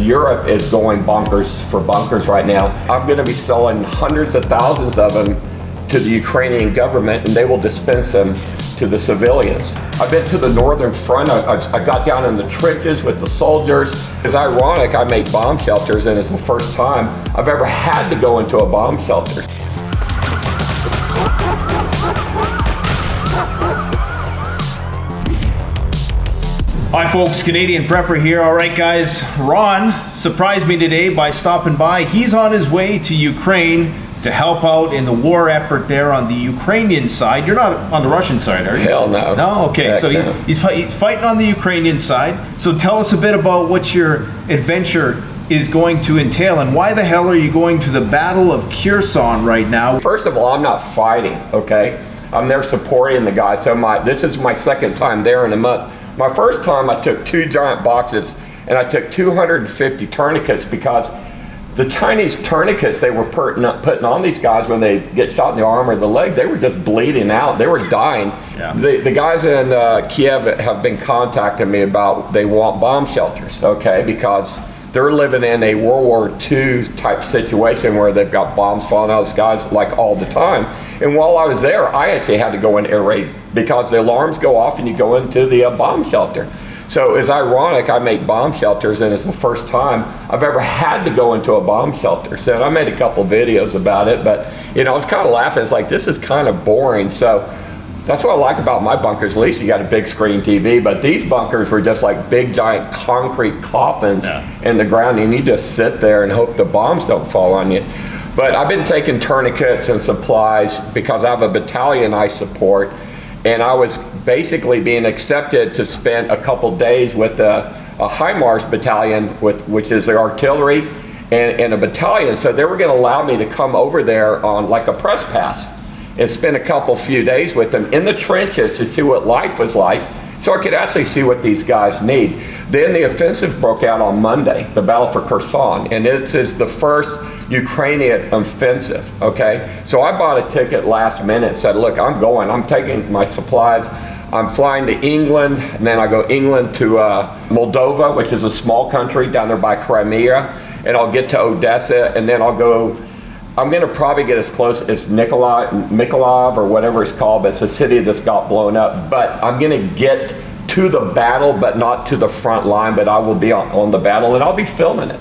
Europe is going bonkers for bunkers right now. I'm going to be selling hundreds of thousands of them to the Ukrainian government, and they will dispense them to the civilians. I've been to the northern front. I got down in the trenches with the soldiers. It's ironic, I make bomb shelters, and it's the first time I've ever had to go into a bomb shelter. Hi folks, Canadian Prepper here. All right guys, Ron surprised me today by stopping by. He's on his way to Ukraine to help out in the war effort there on the Ukrainian side. You're not on the Russian side, are you? Hell no. No? Okay, Heck so no. he's fighting on the Ukrainian side. So tell us a bit about what your adventure is going to entail, and why the hell are you going to the Battle of Kherson right now? First of all, I'm not fighting, okay? I'm there supporting the guy. So this is my second time there in a month. My first time, I took 2 giant boxes and I took 250 tourniquets, because the Chinese tourniquets they were putting on these guys when they get shot in the arm or the leg, they were just bleeding out. They were dying. Yeah. The guys in Kiev have been contacting me about they want bomb shelters, okay, because they're living in a World War II type situation where they've got bombs falling out of the skies like all the time. And while I was there, I actually had to go in air raid because the alarms go off and you go into the bomb shelter. So it's ironic, I make bomb shelters, and it's the first time I've ever had to go into a bomb shelter. So I made a couple videos about it, but you know, I was kind of laughing. It's like, this is kind of boring. So that's what I like about my bunkers. At least you got a big screen TV, but these bunkers were just like big giant concrete coffins in the ground, and you just sit there and hope the bombs don't fall on you. But I've been taking tourniquets and supplies because I have a battalion I support, and I was basically being accepted to spend a couple days with a HIMARS battalion, which is the artillery and a battalion. So they were going to allow me to come over there on like a press pass and spend a few days with them in the trenches to see what life was like, so I could actually see what these guys need. Then the offensive broke out on Monday, the Battle for Kherson, and it is the first Ukrainian offensive, okay? So I bought a ticket last minute, said, look, I'm going, I'm taking my supplies, I'm flying to England, and then I go England to Moldova, which is a small country down there by Crimea, and I'll get to Odessa, and then I'm going to probably get as close as Mykolaiv or whatever it's called, but it's a city that's got blown up. But I'm going to get to the battle, but not to the front line, but I will be on the battle, and I'll be filming it.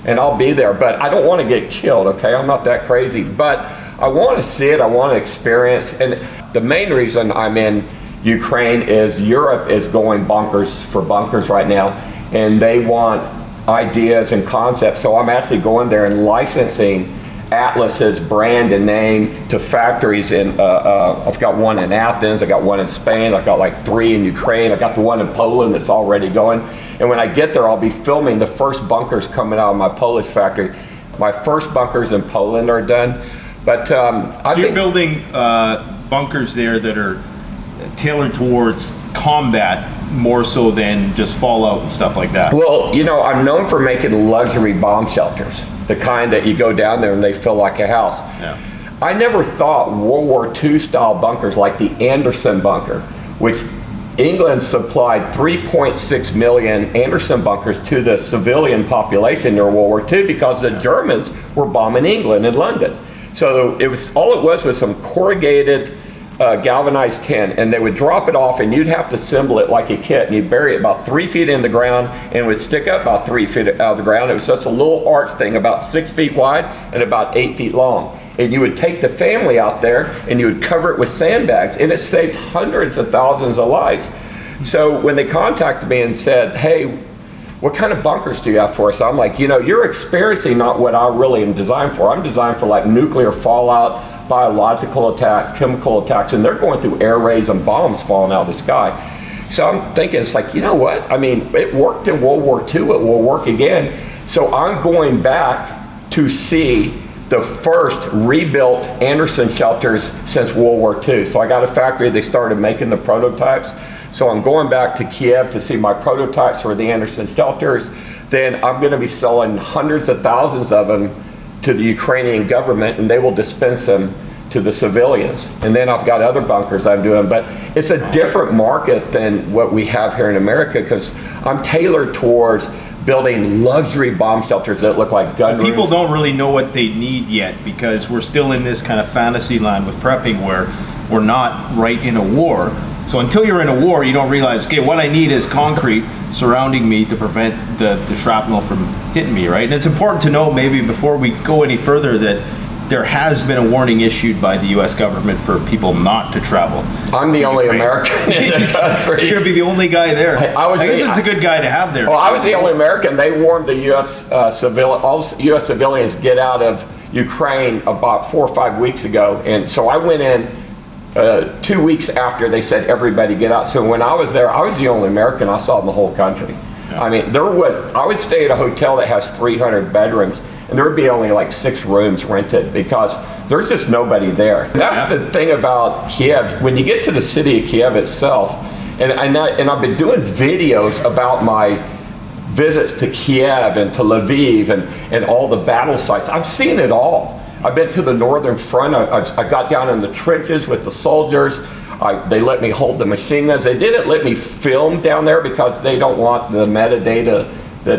And I'll be there, but I don't want to get killed, okay? I'm not that crazy, but I want to see it, I want to experience. And the main reason I'm in Ukraine is Europe is going bonkers for bunkers right now, and they want ideas and concepts. So I'm actually going there and licensing Atlas's brand and name to factories in, I've got one in Athens, I got one in Spain, I've got like 3 in Ukraine, I got the one in Poland that's already going. And when I get there, I'll be filming the first bunkers coming out of my Polish factory. My first bunkers in Poland are done. But so you're building bunkers there that are tailored towards combat more so than just fallout and stuff like that? Well, you know, I'm known for making luxury bomb shelters, the kind that you go down there and they feel like a house. Yeah. I never thought World War II style bunkers like the Anderson bunker, which England supplied 3.6 million Anderson bunkers to the civilian population during World War II because the Germans were bombing England and London. So it was some corrugated galvanized tin, and they would drop it off, and you'd have to assemble it like a kit, and you'd bury it about 3 feet in the ground, and it would stick up about 3 feet out of the ground. It was just a little arch thing about 6 feet wide and about 8 feet long. And you would take the family out there and you would cover it with sandbags, and it saved hundreds of thousands of lives. So when they contacted me and said, hey, what kind of bunkers do you have for us? I'm like, you know, you're experiencing not what I really am designed for. I'm designed for like nuclear fallout, biological attacks, chemical attacks, and they're going through air raids and bombs falling out of the sky. So I'm thinking, it's like, you know what? I mean, it worked in World War II, it will work again. So I'm going back to see the first rebuilt Anderson shelters since World War II. So I got a factory, they started making the prototypes. So I'm going back to Kiev to see my prototypes for the Anderson shelters. Then I'm gonna be selling hundreds of thousands of them to the Ukrainian government, and they will dispense them to the civilians. And then I've got other bunkers I'm doing, but it's a different market than what we have here in America, because I'm tailored towards building luxury bomb shelters that look like gun rooms. People don't really know what they need yet, because we're still in this kind of fantasy land with prepping where we're not right in a war. So until you're in a war, you don't realize, okay, what I need is concrete surrounding me to prevent the shrapnel from hitting me, right? And it's important to know, maybe before we go any further, that there has been a warning issued by the U.S. government for people not to travel. I'm the only American in the country. You're going to be the only guy there. I guess it's a good guy to have there. Well, I was the only American. They warned the U.S. All U.S. civilians get out of Ukraine about 4 or 5 weeks ago. And so I went in 2 weeks after they said everybody get out. So when I was there, I was the only American I saw in the whole country. Yeah. I mean, I would stay at a hotel that has 300 bedrooms, and there would be only like 6 rooms rented because there's just nobody there. And that's the thing about Kiev. When you get to the city of Kiev itself, and I've been doing videos about my visits to Kiev and to Lviv and all the battle sites. I've seen it all. I've been to the northern front. I got down in the trenches with the soldiers. They let me hold the machine guns. They didn't let me film down there because they don't want the metadata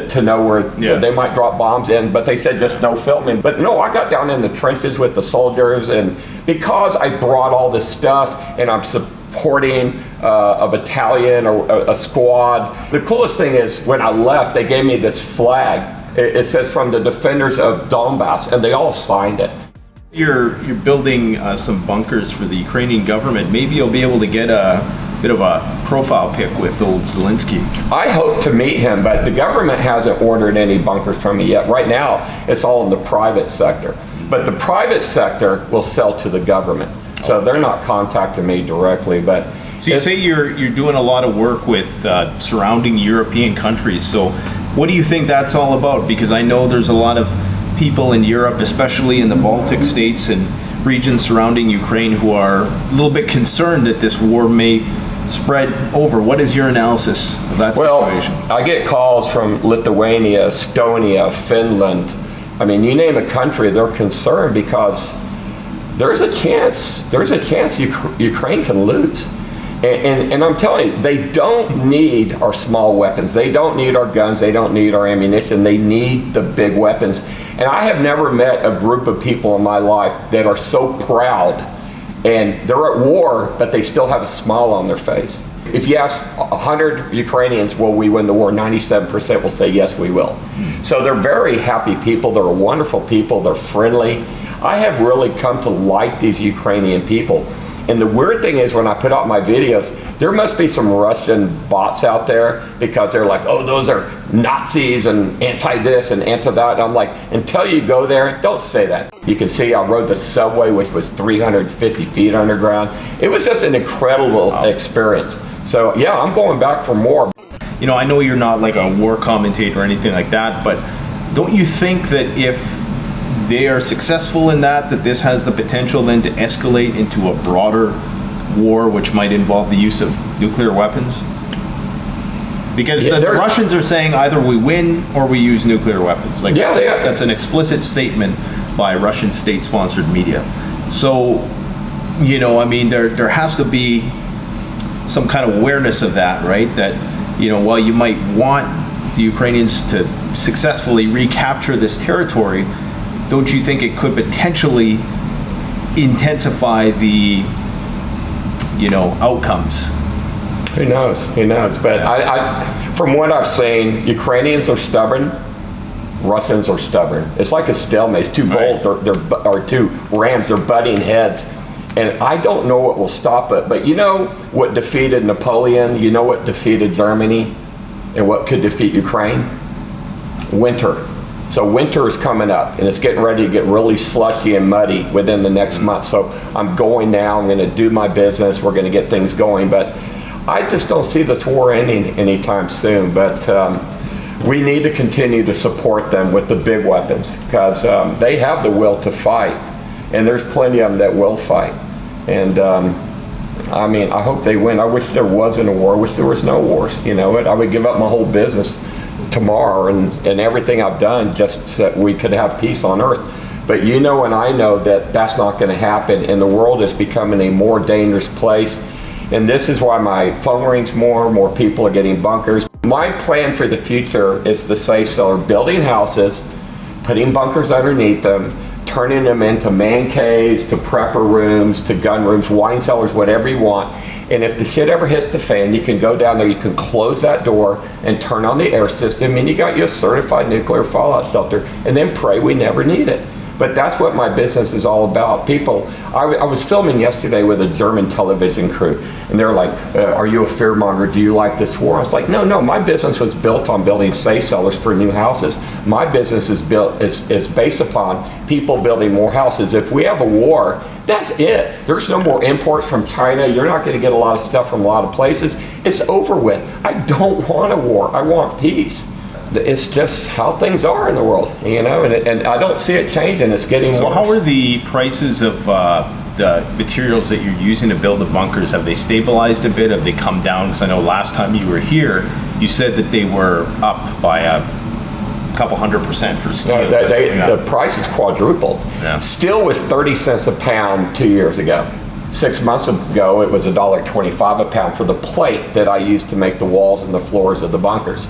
to know where they might drop bombs in, but they said just no filming. But no, I got down in the trenches with the soldiers, and because I brought all this stuff and I'm supporting a battalion or a squad, the coolest thing is when I left, they gave me this flag. It says from the defenders of Donbass, and they all signed it. You're building some bunkers for the Ukrainian government. Maybe you'll be able to get a bit of a profile pic with old Zelensky. I hope to meet him, but the government hasn't ordered any bunkers from me yet. Right now, it's all in the private sector. But the private sector will sell to the government. So they're not contacting me directly. But so you say you're doing a lot of work with surrounding European countries. So what do you think that's all about? Because I know there's a lot of people in Europe, especially in the Baltic states and regions surrounding Ukraine, who are a little bit concerned that this war may spread over. What is your analysis of that situation? Well, I get calls from Lithuania, Estonia, Finland. I mean, you name a country, they're concerned because there's a chance Ukraine can lose. And I'm telling you, they don't need our small weapons. They don't need our guns. They don't need our ammunition. They need the big weapons. And I have never met a group of people in my life that are so proud, and they're at war, but they still have a smile on their face. If you ask 100 Ukrainians, will we win the war? 97% will say, yes, we will. So they're very happy people. They're wonderful people. They're friendly. I have really come to like these Ukrainian people. And the weird thing is, when I put out my videos, there must be some Russian bots out there because they're like, oh, those are Nazis and anti-this and anti-that. And I'm like, until you go there, don't say that. You can see I rode the subway, which was 350 feet underground. It was just an incredible experience. So yeah, I'm going back for more. You know, I know you're not like a war commentator or anything like that, but don't you think that if they are successful in that this has the potential then to escalate into a broader war, which might involve the use of nuclear weapons? Because the Russians are saying either we win or we use nuclear weapons. Like that's an explicit statement by Russian state-sponsored media. So, you know, I mean, there has to be some kind of awareness of that, right? That, you know, while you might want the Ukrainians to successfully recapture this territory, don't you think it could potentially intensify the, you know, outcomes? Who knows? Who knows? But I from what I've seen, Ukrainians are stubborn. Russians are stubborn. It's like a stalemate. Two bulls, or two rams, they're butting heads. And I don't know what will stop it. But you know what defeated Napoleon? You know what defeated Germany? And what could defeat Ukraine? Winter. So winter is coming up, and it's getting ready to get really slushy and muddy within the next month. So I'm going now. I'm going to do my business. We're going to get things going. But I just don't see this war ending anytime soon. But we need to continue to support them with the big weapons because they have the will to fight, and there's plenty of them that will fight. And I mean, I hope they win. I wish there wasn't a war. I wish there was no wars. You know, I would give up my whole business tomorrow and everything I've done just so that we could have peace on earth. But you know and I know that that's not going to happen, and the world is becoming a more dangerous place. And this is why my phone rings more people are getting bunkers. My plan for the future is the safe seller, building houses, putting bunkers underneath them, turning them into man caves, to prepper rooms, to gun rooms, wine cellars, whatever you want. And if the shit ever hits the fan, you can go down there, you can close that door and turn on the air system, and you got you a certified nuclear fallout shelter, and then pray we never need it. But that's what my business is all about. People, I was filming yesterday with a German television crew, and they're like, are you a fearmonger? Do you like this war? I was like, no, my business was built on building safe cellars for new houses. My business is based upon people building more houses. If we have a war, that's it. There's no more imports from China. You're not going to get a lot of stuff from a lot of places. It's over with. I don't want a war. I want peace. It's just how things are in the world, you know, and I don't see it changing. It's getting worse. So how are the prices of the materials that you're using to build the bunkers? Have they stabilized a bit? Have they come down? Because I know last time you were here, you said that they were up by a couple 100% for steel. No, the price is quadrupled. Yeah. Steel was 30 cents a pound 2 years ago. 6 months ago, it was $1.25 a pound for the plate that I used to make the walls and the floors of the bunkers.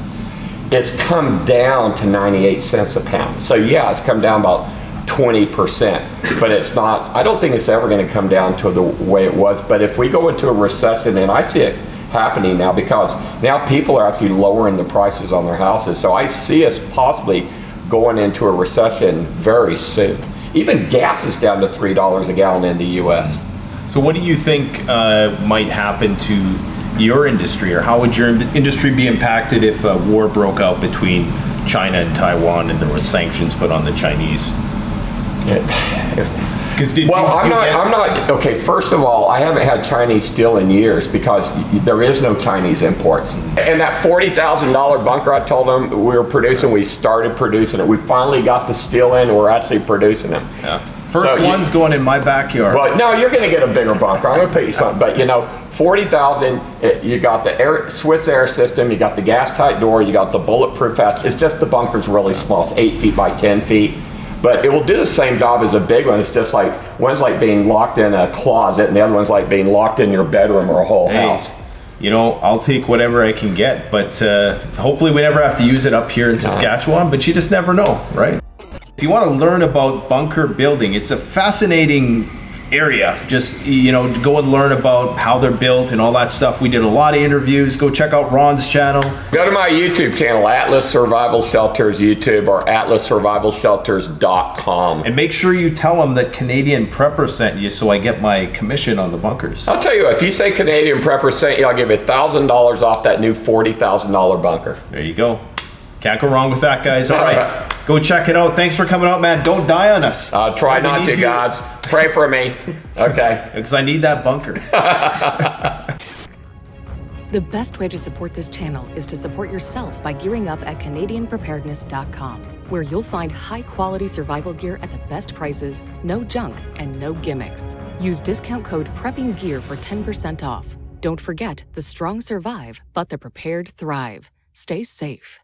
It's come down to 98 cents a pound. So yeah, it's come down about 20%, but it's not, I don't think it's ever going to come down to the way it was. But if we go into a recession, and I see it happening now, because now people are actually lowering the prices on their houses. So I see us possibly going into a recession very soon. Even gas is down to $3 a gallon in the US. So what do you think might happen to your industry, or how would your industry be impacted if a war broke out between China and Taiwan and there were sanctions put on the Chinese? I'm not, okay, first of all, I haven't had Chinese steel in years because there is no Chinese imports. And that $40,000 bunker I told them we were producing, we started producing it. We finally got the steel in, and we're actually producing them. Yeah. First one's going in my backyard. Well, no, you're going to get a bigger bunker. I'm going to pay you something. But, you know, 40,000, you got the Swiss air system, you got the gas-tight door, you got the bulletproof hatch. It's just the bunker's really small. It's 8 feet by 10 feet. But it will do the same job as a big one. It's just like, one's like being locked in a closet, and the other one's like being locked in your bedroom or a whole house. You know, I'll take whatever I can get. But hopefully we never have to use it up here in Saskatchewan. But you just never know, right? If you want to learn about bunker building, it's a fascinating area. Just, you know, go and learn about how they're built and all that stuff. We did a lot of interviews. Go check out Ron's channel. Go to my YouTube channel, Atlas Survival Shelters YouTube, or atlassurvivalshelters.com. And make sure you tell them that Canadian Prepper sent you, so I get my commission on the bunkers. I'll tell you, if you say Canadian Prepper sent you, I'll give you $1,000 off that new $40,000 bunker. There you go. Can't go wrong with that, guys. All right. Go check it out. Thanks for coming out, man. Don't die on us. Try not to, guys. Pray for me. Okay. Because I need that bunker. The best way to support this channel is to support yourself by gearing up at CanadianPreparedness.com, where you'll find high-quality survival gear at the best prices, no junk, and no gimmicks. Use discount code PREPPINGGEAR for 10% off. Don't forget, the strong survive, but the prepared thrive. Stay safe.